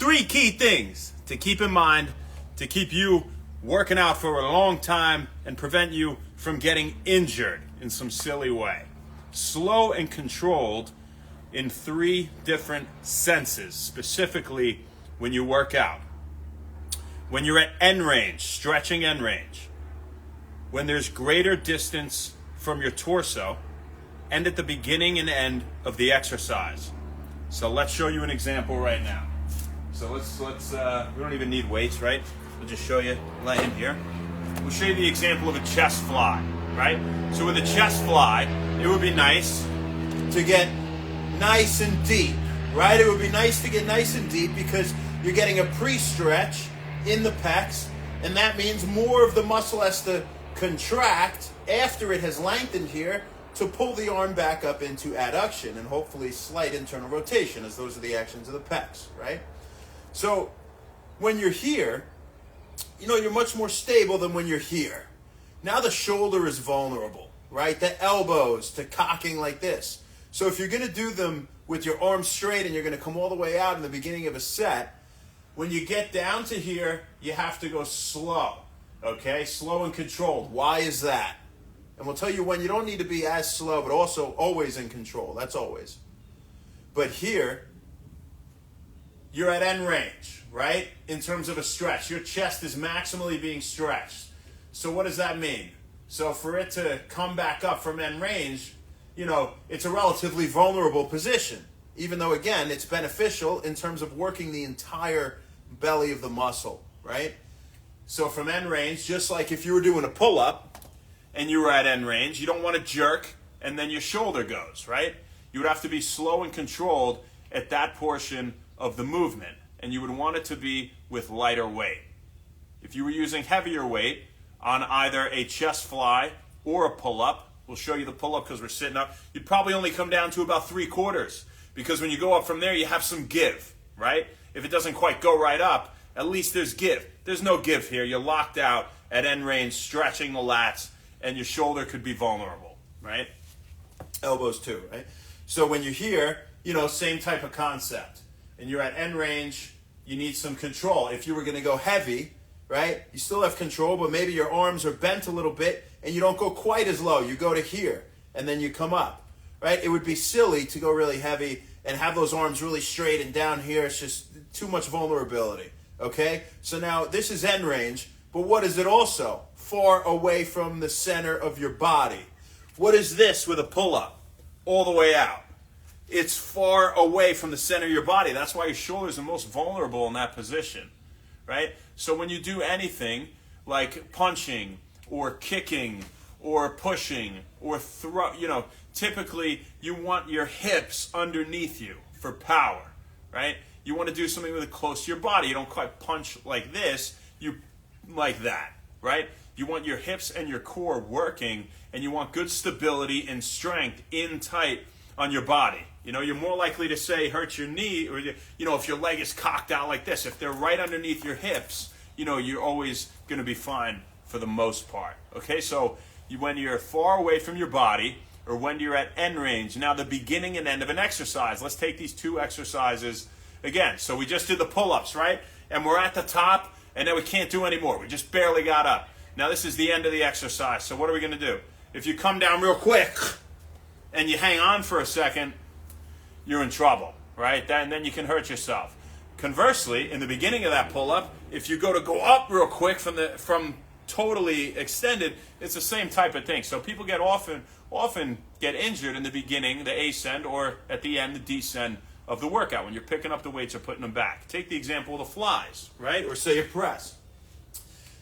three key things to keep in mind to keep you working out for a long time and prevent you from getting injured in some silly way. Slow and controlled in three different senses, specifically when you work out. When you're at end range, stretching end range. When there's greater distance from your torso, and at the beginning and end of the exercise. So let's show you an example right now. So let's we don't even need weights, right? We'll just show you, lay in here. We'll show you the example of a chest fly, right? So with a chest fly, it would be nice to get nice and deep, right? It would be nice to get nice and deep because you're getting a pre-stretch in the pecs, and that means more of the muscle has to contract after it has lengthened here to pull the arm back up into adduction and hopefully slight internal rotation, as those are the actions of the pecs, right? So when you're here, you're much more stable than when you're here. Now the shoulder is vulnerable, right? The elbows to cocking like this. So if you're going to do them with your arms straight and you're going to come all the way out in the beginning of a set, when you get down to here, you have to go slow, okay? Slow and controlled. Why is that? And we'll tell you when you don't need to be as slow, but also always in control. That's always. But here, you're at end range, right? In terms of a stretch. Your chest is maximally being stretched. So what does that mean? So for it to come back up from end range, it's a relatively vulnerable position. Even though, again, it's beneficial in terms of working the entire belly of the muscle, right? So from end range, just like if you were doing a pull-up, and you were at end range, you don't want to jerk and then your shoulder goes, right? You would have to be slow and controlled at that portion of the movement, and you would want it to be with lighter weight. If you were using heavier weight on either a chest fly or a pull-up, we'll show you the pull-up because we're sitting up, you'd probably only come down to about 3/4, because when you go up from there, you have some give, right? If it doesn't quite go right up, at least there's give. There's no give here. You're locked out at end range, stretching the lats, and your shoulder could be vulnerable, right? Elbows too, right? So when you're here, same type of concept. And you're at end range, you need some control. If you were going to go heavy, right, you still have control, but maybe your arms are bent a little bit, and you don't go quite as low. You go to here, and then you come up, right? It would be silly to go really heavy and have those arms really straight, and down here, it's just too much vulnerability, okay? So now this is end range, but what is it also? Far away from the center of your body. What is this with a pull-up? All the way out. It's far away from the center of your body. That's why your shoulders are most vulnerable in that position, right? So when you do anything like punching or kicking or pushing or throw, typically you want your hips underneath you for power, right? You want to do something with it close to your body. You don't quite punch like this, you like that, right? You want your hips and your core working, and you want good stability and strength in tight on your body. You're more likely to say hurt your knee, or if your leg is cocked out like this. If they're right underneath your hips, you're always going to be fine for the most part. Okay, so when you're far away from your body, or when you're at end range, now the beginning and end of an exercise. Let's take these two exercises again. So we just did the pull-ups, right? And we're at the top, and then we can't do any more. We just barely got up. Now this is the end of the exercise, so what are we going to do? If you come down real quick and you hang on for a second, you're in trouble, right? And then you can hurt yourself. Conversely, in the beginning of that pull-up, if you go up real quick from totally extended, it's the same type of thing. So people often get injured in the beginning, the ascend, or at the end, the descend of the workout when you're picking up the weights or putting them back. Take the example of the flies, right? Or say a press.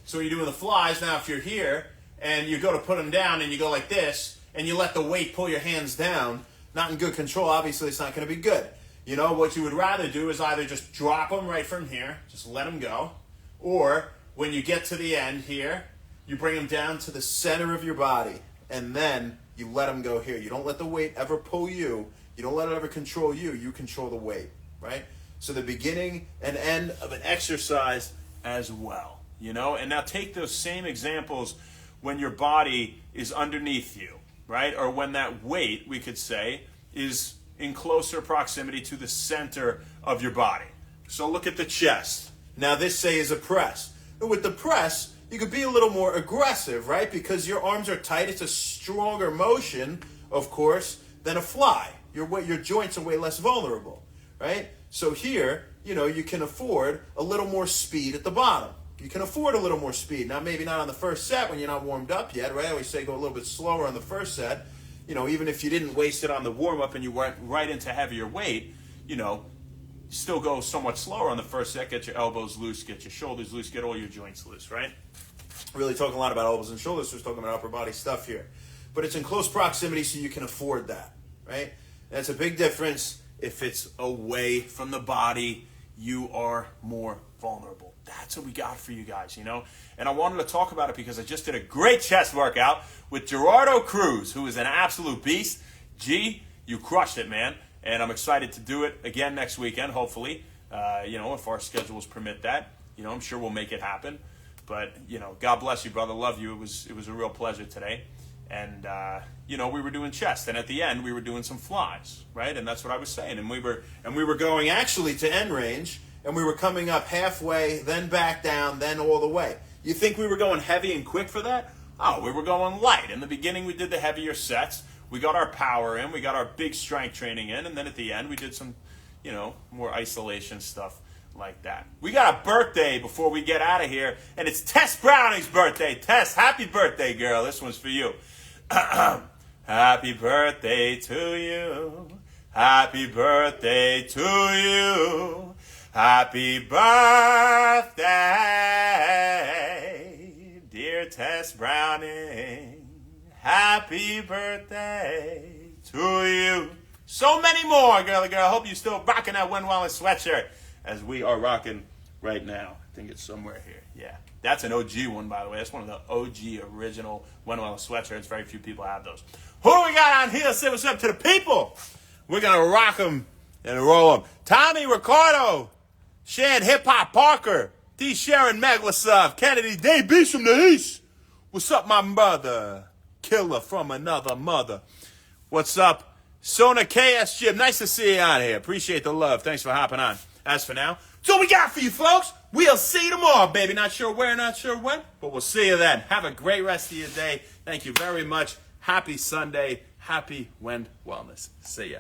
So you're doing the flies. Now if you're here and you go to put them down and you go like this and you let the weight pull your hands down, not in good control, obviously it's not going to be good. What you would rather do is either just drop them right from here, just let them go, or when you get to the end here, you bring them down to the center of your body and then you let them go here. You don't let the weight ever pull you. You don't let it ever control you. You control the weight, right? So the beginning and end of an exercise as well. And now take those same examples when your body is underneath you, right? Or when that weight, we could say, is in closer proximity to the center of your body. So look at the chest. Now this, say, is a press. And with the press, you could be a little more aggressive, right? Because your arms are tight. It's a stronger motion, of course, than a fly. Your joints are way less vulnerable, right? So here, you can afford a little more speed at the bottom. You can afford a little more speed. Now, maybe not on the first set when you're not warmed up yet, right? I always say go a little bit slower on the first set. Even if you didn't waste it on the warm-up and you went right into heavier weight, still go somewhat slower on the first set. Get your elbows loose, get your shoulders loose, get all your joints loose, right? Really talking a lot about elbows and shoulders, so we're talking about upper body stuff here. But it's in close proximity so you can afford that, right? That's a big difference. If it's away from the body, you are more vulnerable. That's what we got for you guys, And I wanted to talk about it because I just did a great chest workout with Gerardo Cruz, who is an absolute beast. G, you crushed it, man. And I'm excited to do it again next weekend, hopefully. If our schedules permit that. I'm sure we'll make it happen. But, God bless you, brother. Love you. It was a real pleasure today. And, we were doing chest. And at the end, we were doing some flies, right? And that's what I was saying. And we were going actually to end range. And we were coming up halfway, then back down, then all the way. You think we were going heavy and quick for that? Oh, we were going light. In the beginning, we did the heavier sets. We got our power in. We got our big strength training in. And then at the end, we did some, more isolation stuff like that. We got a birthday before we get out of here. And it's Tess Browning's birthday. Tess, happy birthday, girl. This one's for you. Happy birthday to you. Happy birthday to you. Happy birthday, dear Tess Browning. Happy birthday to you. So many more, girly girl. I hope you're still rocking that Wen Wallace sweatshirt as we are rocking right now. I think it's somewhere here. Yeah. That's an OG one, by the way. That's one of the OG original Wen Wallace sweatshirts. Very few people have those. Who do we got on here? Say what's up to the people. We're going to rock them and roll them. Tommy Ricardo. Shan Hip Hop Parker, D. Sharon Meg, what's up? Kennedy D. Beast from the East. What's up, my mother? Killer from another mother. What's up? Sona KS Jim, nice to see you on here. Appreciate the love. Thanks for hopping on. As for now, that's all we got for you folks. We'll see you tomorrow, baby. Not sure where, not sure when, but we'll see you then. Have a great rest of your day. Thank you very much. Happy Sunday. Happy Wen Wellness. See ya.